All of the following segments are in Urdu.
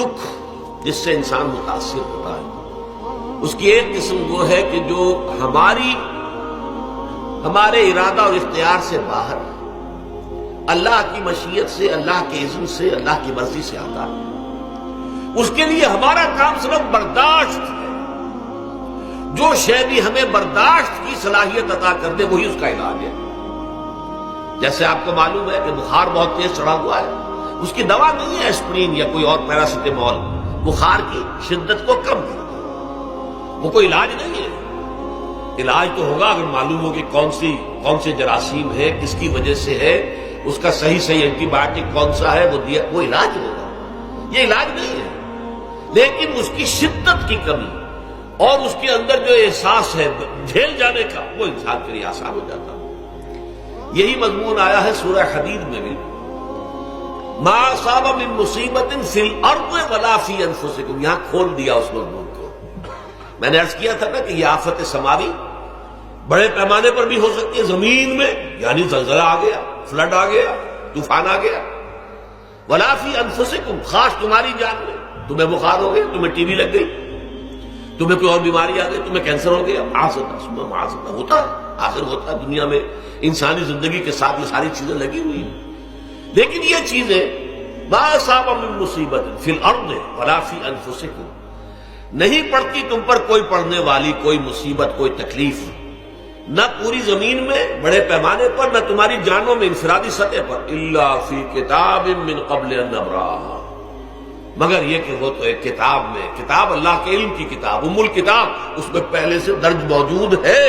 دکھ جس سے انسان متاثر ہوتا ہے، اس کی ایک قسم وہ ہے کہ جو ہمارے ارادہ اور اختیار سے باہر اللہ کی مشیت سے، اللہ کے اذن سے، اللہ کی مرضی سے آتا ہے۔ اس کے لیے ہمارا کام صرف برداشت ہے۔ جو شے بھی ہمیں برداشت کی صلاحیت عطا کر دے وہی اس کا علاج ہے۔ جیسے آپ کو معلوم ہے کہ بخار بہت تیز چڑھا ہوا ہے، اس کی دوا نہیں ہے اسپرین یا کوئی اور پیراسیٹامول، بخار کی شدت کو کم کر دے، وہ کوئی علاج نہیں ہے۔ علاج تو ہوگا اگر معلوم ہو کہ کون سے جراثیم ہے، کس کی وجہ سے ہے، اس کا صحیح اینٹی بایوٹک کون سا ہے، وہ علاج ہوگا۔ یہ علاج نہیں ہے، لیکن اس کی شدت کی کمی اور اس کے اندر جو احساس ہے جھیل جانے کا، وہ انسان کے لیے آسان ہو جاتا ہے۔ یہی مضمون آیا ہے سورہ حدید میں بھی، ما اصاب من مصیبت فی الارض ولا فی انفسکم، یہاں کھول دیا اس مضمون کو۔ میں نے عرض کیا تھا نا کہ یہ آفت سماوی بڑے پیمانے پر بھی ہو سکتی ہے، زمین میں یعنی زلزلہ آ گیا، فلڈ آ گیا، طوفان آ گیا، ولا فی انفسکم، خاص تمہاری جان میں، تمہیں بخار ہو گیا، تمہیں ٹی بی لگ گئی، تمہیں کوئی اور بیماری آ گئی، تمہیں کینسر ہو گیا، معاذ ہوتا ہے، آخر ہوتا ہے۔ دنیا میں انسانی زندگی کے ساتھ یہ ساری چیزیں لگی ہوئی ہیں، لیکن یہ چیزیں ما اصاب من مصیبت فی الارض ولا فی انفسکم، نہیں پڑتی تم پر کوئی پڑنے والی کوئی مصیبت، کوئی تکلیف، نہ پوری زمین میں بڑے پیمانے پر، نہ تمہاری جانوں میں انفرادی سطح پر، الا فی کتاب من قبل ان نبراها، مگر یہ کہ وہ تو ایک کتاب میں، کتاب اللہ کے علم کی کتاب، الکتاب، اس میں پہلے سے درج موجود ہے۔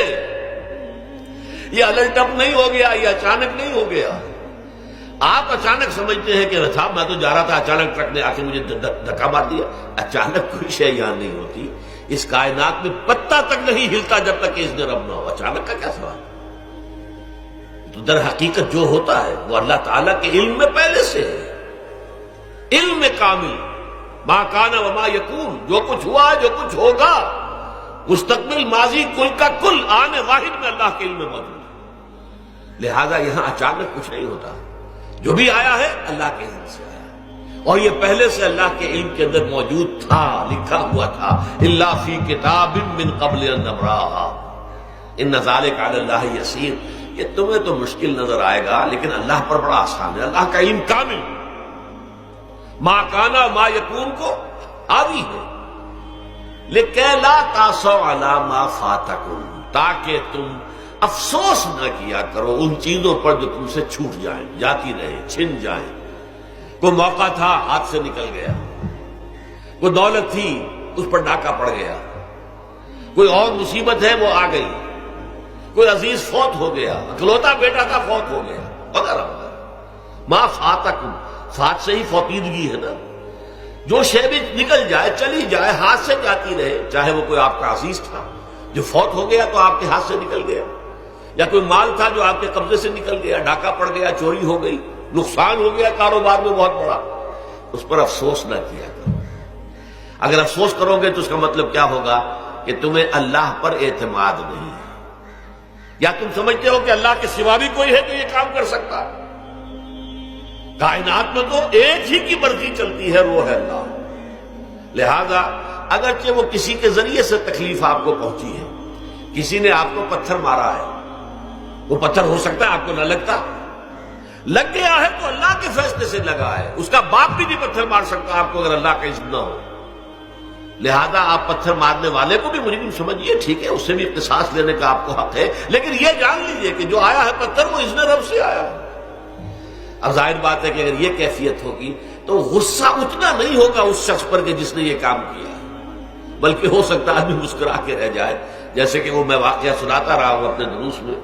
یہ الٹ اپ نہیں ہو گیا، یہ اچانک نہیں ہو گیا۔ آپ اچانک سمجھتے ہیں کہ صاحب میں تو جا رہا تھا، اچانک ٹرک نے آ کے مجھے دھکا مار دیا۔ اچانک کوئی شے یہاں نہیں ہوتی، اس کائنات میں پتا تک نہیں ہلتا جب تک کہ اذن رب نہ ہو۔ اچانک کا کیا سوال؟ تو در حقیقت جو ہوتا ہے وہ اللہ تعالیٰ کے علم میں پہلے سے ہے، علم کامل، ما کان وما یکون، جو کچھ ہوا جو کچھ ہوگا، مستقبل، ماضی، کل کا کل، آنے واحد میں اللہ کے علم میں موجود ہے۔ لہذا یہاں اچانک کچھ نہیں ہوتا، جو بھی آیا ہے اللہ کے علم سے آیا، اور یہ پہلے سے اللہ کے علم کے اندر موجود تھا، لکھا ہوا تھا، الا فی کتاب من قبل ان نبراها ان ذلک علی اللہ یسیر۔ یہ تمہیں تو مشکل نظر آئے گا لیکن اللہ پر بڑا آسان ہے، اللہ کا علم کامل، ما کانا ما یکون کو حاوی ہے، لکہ لا تاسوا علی ما فاتکم، تاکہ تم افسوس نہ کیا کرو ان چیزوں پر جو تم سے چھوٹ جائیں، جاتی رہیں، چھن جائیں۔ کوئی موقع تھا ہاتھ سے نکل گیا، کوئی دولت تھی اس پر ڈاکہ پڑ گیا، کوئی اور مصیبت ہے وہ آ گئی، کوئی عزیز فوت ہو گیا، اکلوتا بیٹا تھا فوت ہو گیا، وغیرہ وغیرہ۔ ما فاتکم، فات سے ہی فوتیدگی ہے نا، جو شے بھی نکل جائے، چلی جائے، ہاتھ سے جاتی رہے، چاہے وہ کوئی آپ کا عزیز تھا جو فوت ہو گیا تو آپ کے ہاتھ سے نکل گیا، یا کوئی مال تھا جو آپ کے قبضے سے نکل گیا، ڈاکہ پڑ گیا، چوری ہو گئی، نقصان ہو گیا کاروبار میں بہت بڑا، اس پر افسوس نہ کیا کرو۔ اگر افسوس کرو گے تو اس کا مطلب کیا ہوگا کہ تمہیں اللہ پر اعتماد نہیں ہے، یا تم سمجھتے ہو کہ اللہ کے سوا بھی کوئی ہے تو یہ کام کر سکتا ہے۔ کائنات میں تو ایک ہی کی مرضی چلتی ہے، وہ ہے اللہ۔ لہذا اگرچہ وہ کسی کے ذریعے سے تکلیف آپ کو پہنچی ہے، کسی نے آپ کو پتھر مارا ہے، وہ پتھر ہو سکتا ہے آپ کو نہ لگتا، لگ گیا ہے تو اللہ کے فیصلے سے لگا ہے، اس کا باپ بھی نہیں پتھر مار سکتا آپ کو اگر اللہ کا اذن نہ ہو۔ لہذا آپ پتھر مارنے والے کو بھی مجرم سمجھیے، ٹھیک ہے، اس سے بھی قصاص لینے کا آپ کو حق ہے، لیکن یہ جان لیجئے کہ جو آیا ہے پتھر وہ اذن رب سے آیا ہے۔ اب ظاہر بات ہے کہ اگر یہ کیفیت ہوگی تو غصہ اتنا نہیں ہوگا اس شخص پر کہ جس نے یہ کام کیا ہے، بلکہ ہو سکتا ہے آدمی مسکرا کے رہ جائے، جیسے کہ وہ میں واقعہ سناتا رہا ہوں اپنے دروس میں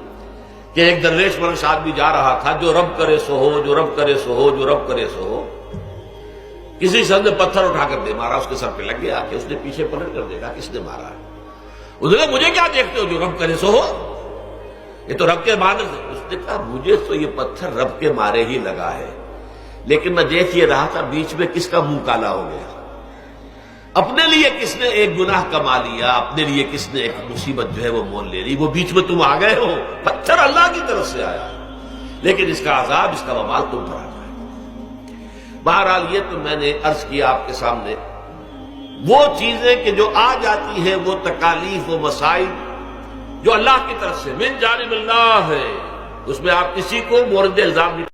کہ ایک درویش منش آدمی جا رہا تھا، جو رب کرے سو ہو، جو رب کرے سو ہو، جو رب کرے سو ہو، کسی شخص نے پتھر اٹھا کر دے مارا، اس کے سر پہ لگ گیا کہ اس نے پیچھے پلٹ کر دیکھا کس نے مارا ہے، اس نے کہا مجھے کیا دیکھتے ہو، جو رب کرے سو ہو، یہ تو رب کے مارنے سے۔ اس نے کہا مجھے تو یہ پتھر رب کے مارے ہی لگا ہے، لیکن میں دیکھ یہ رہا تھا بیچ میں کس کا منہ کالا ہو گیا، اپنے لیے کس نے ایک گناہ کما لیا، اپنے لیے کس نے ایک مصیبت جو ہے وہ مول لے لی، وہ بیچ میں تم آ گئے ہو، پتھر اللہ کی طرف سے آیا، لیکن اس کا عذاب، اس کا وبال تم پر آ جائے۔ بہرحال یہ تو میں نے عرض کیا آپ کے سامنے، وہ چیزیں کہ جو آ جاتی ہیں، وہ تکالیف و مصائب جو اللہ کی طرف سے من جانب اللہ ہے، اس میں آپ کسی کو مورد الزام نہیں